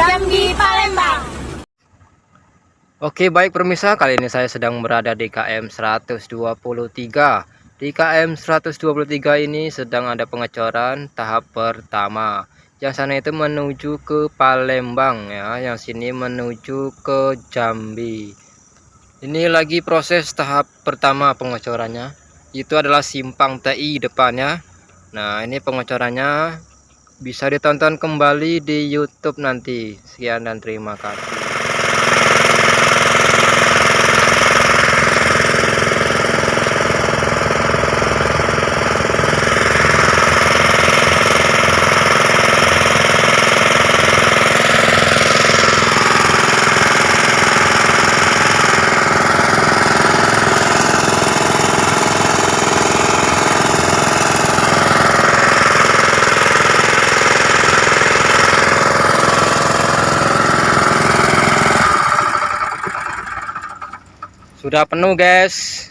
Jambi, Palembang. Oke, baik pemirsa, kali ini saya sedang berada di KM 123. Di KM 123 ini sedang ada pengecoran tahap pertama. Yang sana itu menuju ke Palembang ya, yang sini menuju ke Jambi. Ini lagi proses tahap pertama pengecorannya. Itu adalah simpang TI depannya. Nah, ini pengecorannya bisa ditonton kembali di YouTube nanti. Sekian dan terima kasih. Sudah penuh guys.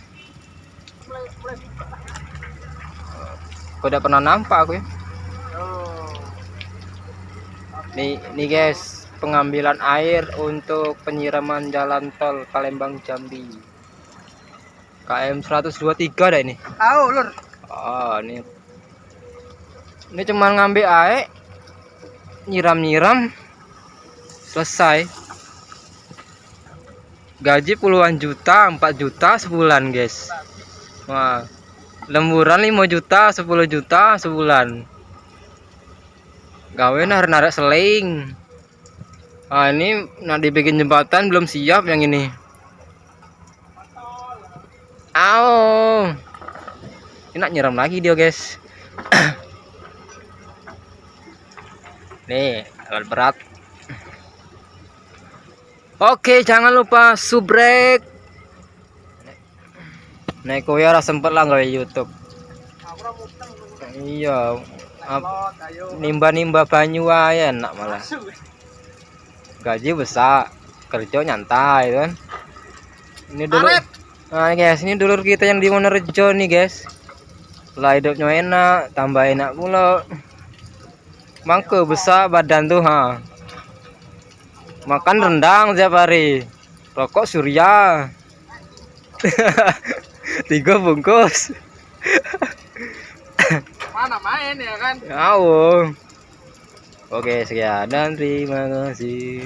Udah pernah nampak aku ya. Nih guys, pengambilan air untuk penyiraman jalan tol Palembang Jambi. KM 123 dah ini. Tahu lur. Oh, ini cuma ngambil air, nyiram-nyiram, selesai. Gaji puluhan juta, 4 juta sebulan guys. Wah, lemburan 5 juta, 10 juta sebulan. Gawe narik seling. Ah, ini nak dibikin jembatan belum siap yang ini. Aw, ini nak nyiram lagi dia guys. Nih alat berat. Oke, jangan lupa subrek. Naik koyar sempet lah nggak YouTube. Iya, nimba-nimba banyu aja enak malah. Gaji besar, kerja nyantai kan. Ini dulu. Nah guys, ini dulur kita yang di Wonorejo nih guys. Lah hidupnya enak, tambah enak pula. Mangke besar badan tuh ha. Makan rendang tiap hari. Rokok Surya. 3 bungkus. Mana main ya kan? Awo. Oke, sekian dan terima kasih.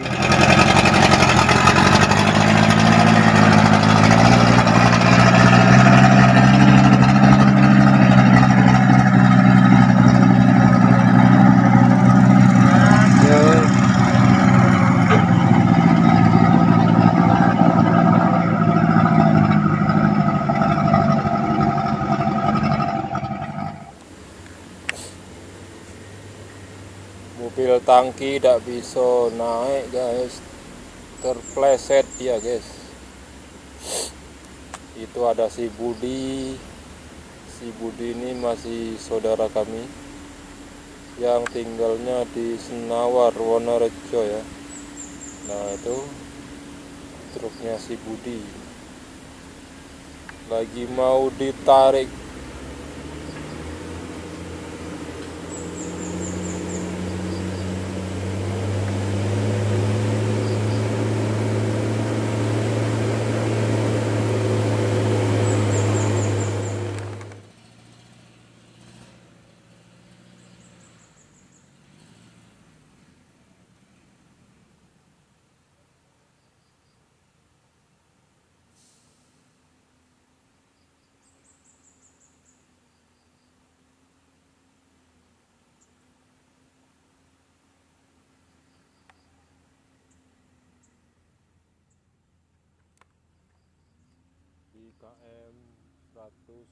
Mobil tangki tidak bisa naik guys, terpleset dia guys. Itu ada si Budi ini masih saudara kami yang tinggalnya di Senawar Wonorejo ya. Nah itu truknya si Budi lagi mau ditarik. Di KM 122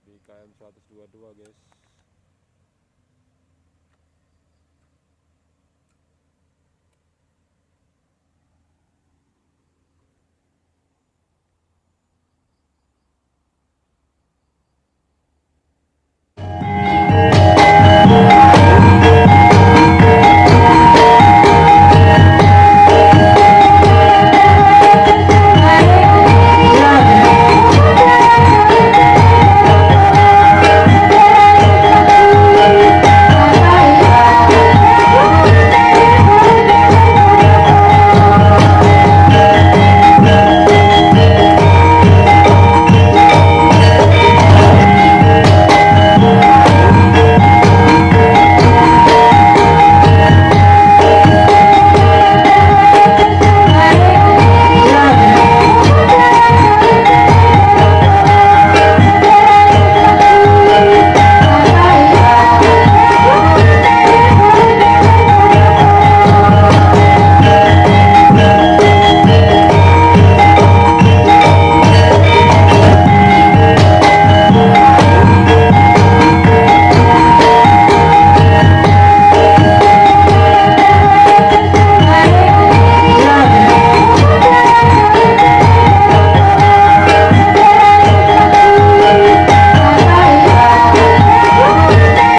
di KM 122 guys.